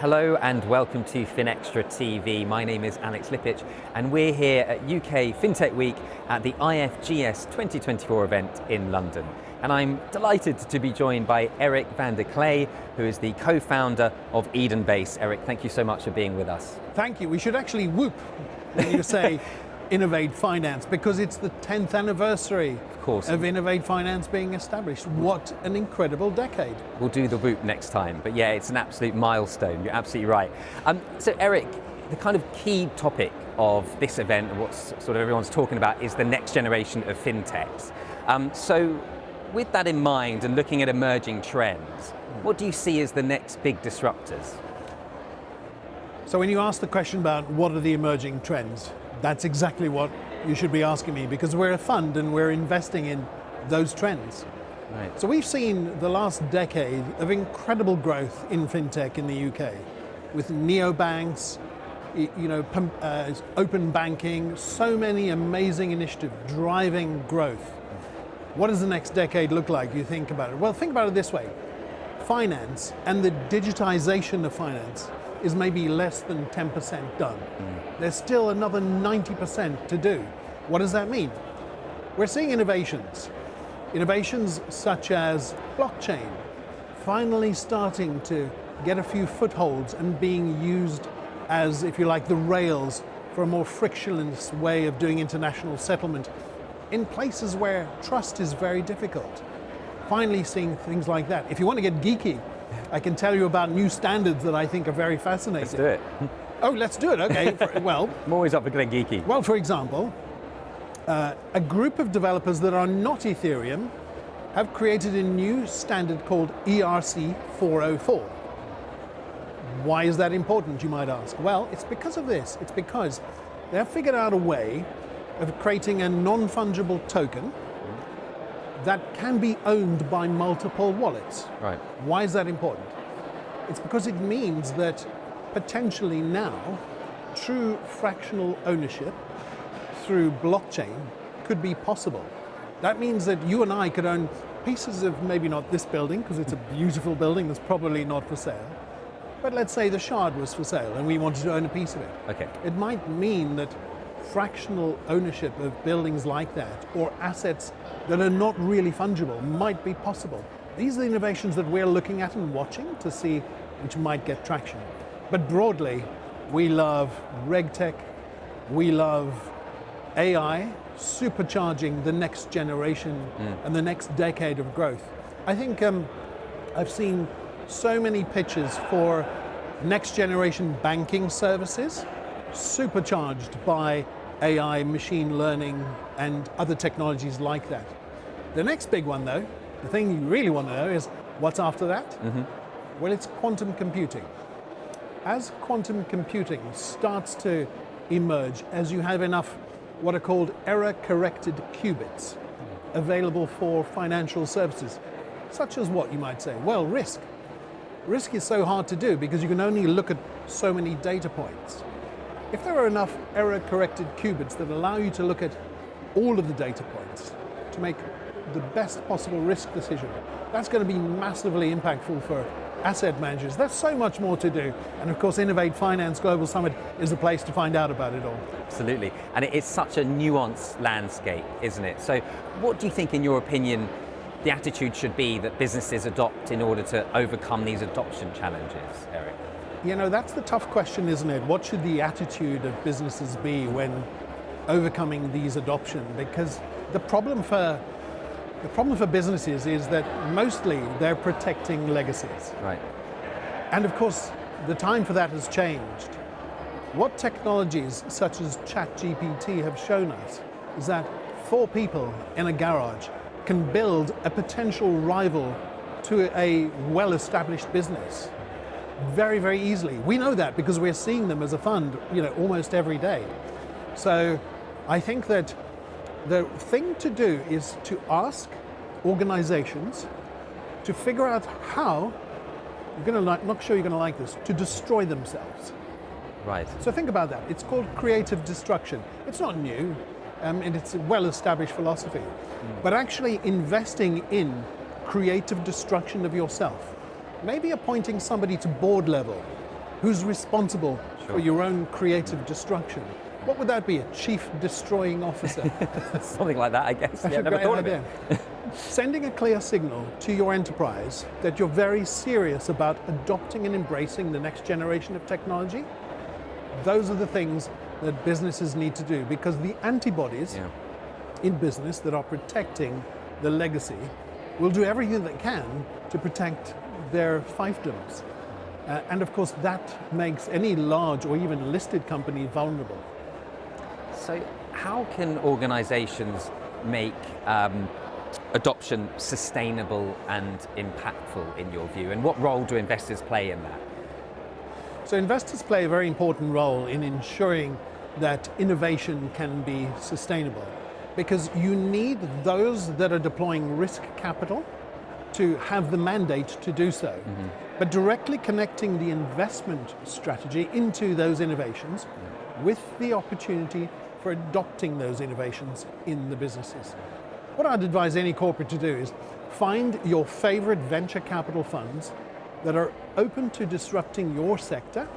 Hello and welcome to FinextraTV. My name is Alex Lippic and we're here at UK Fintech Week at the IFGS 2024 event in London. And I'm delighted to be joined by Eric van der Kleij, who is the co-founder of EdenBase. Eric, thank you so much for being with us. Thank you. We should actually whoop when you say Innovate Finance, because it's the 10th anniversary of Innovate Finance being established. What an incredible decade. We'll do the whoop next time, but yeah, it's an absolute milestone. You're absolutely right. So Eric, the kind of key topic of this event and what sort of everyone's talking about is the next generation of fintechs. So with that in mind and looking at emerging trends, what do you see as the next big disruptors? So when you ask the question about what are the emerging trends, that's exactly what you should be asking me, because we're a fund and we're investing in those trends. Right. So we've seen the last decade of incredible growth in fintech in the UK, with neobanks, open banking, so many amazing initiatives driving growth. What does the next decade look like, you think about it? Well, think about it this way. Finance and the digitization of finance is maybe less than 10% done. There's still another 90% to do. What does that mean? We're seeing innovations such as blockchain, finally starting to get a few footholds and being used as, if you like, the rails for a more frictionless way of doing international settlement in places where trust is very difficult. Finally seeing things like that. If you want to get geeky, I can tell you about new standards that I think are very fascinating. Let's do it. Oh, let's do it, okay. Well, I'm always up for getting geeky. Well, for example, a group of developers that are not Ethereum have created a new standard called ERC 404. Why is that important, you might ask? Well, it's because of this. It's because they have figured out a way of creating a non-fungible token that can be owned by multiple wallets. Right. Why is that important? It's because it means that potentially now, true fractional ownership through blockchain could be possible. That means that you and I could own pieces of maybe not this building, because it's a beautiful building that's probably not for sale, but let's say the Shard was for sale and we wanted to own a piece of it. Okay. It might mean that fractional ownership of buildings like that, or assets that are not really fungible, might be possible. These are the innovations that we're looking at and watching to see which might get traction. But broadly, we love RegTech, we love AI, supercharging the next generation and the next decade of growth. I think I've seen so many pitches for next generation banking services, supercharged by AI, machine learning, and other technologies like that. The next big one though, the thing you really want to know is what's after that? Well, it's quantum computing. As quantum computing starts to emerge, as you have enough what are called error-corrected qubits available for financial services, such as what you might say? Well, risk. Risk is so hard to do because you can only look at so many data points. If there are enough error-corrected qubits that allow you to look at all of the data points to make the best possible risk decision, that's going to be massively impactful for asset managers. There's so much more to do. And of course, Innovate Finance Global Summit is the place to find out about it all. Absolutely. And it's such a nuanced landscape, isn't it? So what do you think, in your opinion, the attitude should be that businesses adopt in order to overcome these adoption challenges, Eric? You know, that's the tough question, isn't it? What should the attitude of businesses be when overcoming these adoption? Because the problem for businesses is that mostly they're protecting legacies. Right. And of course, the time for that has changed. What technologies such as ChatGPT have shown us is that 4 people in a garage can build a potential rival to a well-established business very, very easily. We know that because we're seeing them as a fund, almost every day. So I think that the thing to do is to ask organizations to figure out how, not sure you're going to like this, to destroy themselves. Right. So think about that. It's called creative destruction. It's not new, and it's a well-established philosophy. But actually investing in creative destruction of yourself, maybe appointing somebody to board level who's responsible for your own creative destruction? What would that be? A chief destroying officer? Something like that, I guess. That's Yeah, a never great thought of idea. it. Sending a clear signal to your enterprise that you're very serious about adopting and embracing the next generation of technology, those are the things that businesses need to do, because the antibodies in business that are protecting the legacy will do everything they can to protect their fiefdoms. And of course that makes any large or even listed company vulnerable. So how can organizations make adoption sustainable and impactful in your view? And what role do investors play in that? So investors play a very important role in ensuring that innovation can be sustainable, because you need those that are deploying risk capital to have the mandate to do so. But directly connecting the investment strategy into those innovations with the opportunity for adopting those innovations in the businesses. What I'd advise any corporate to do is find your favorite venture capital funds that are open to disrupting your sector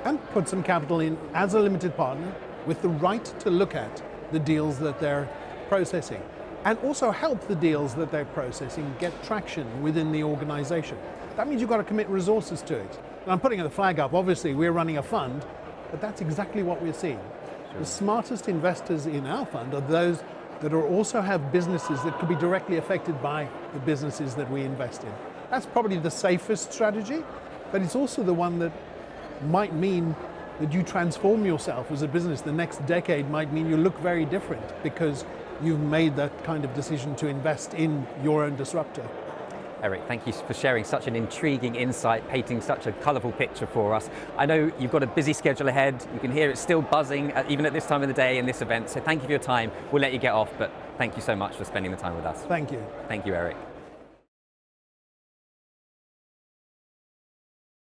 and put some capital in as a limited partner with the right to look at the deals that they're processing, and also help the deals that they're processing get traction within the organization. That means you've got to commit resources to it. And I'm putting the flag up, obviously we're running a fund, but that's exactly what we're seeing. The smartest investors in our fund are those that are also have businesses that could be directly affected by the businesses that we invest in. That's probably the safest strategy, but it's also the one that might mean that you transform yourself as a business. The next decade might mean you look very different because you've made that kind of decision to invest in your own disruptor. Eric, thank you for sharing such an intriguing insight, painting such a colourful picture for us. I know you've got a busy schedule ahead. You can hear it still buzzing, even at this time of the day in this event. So thank you for your time. We'll let you get off, but thank you so much for spending the time with us. Thank you. Thank you, Eric.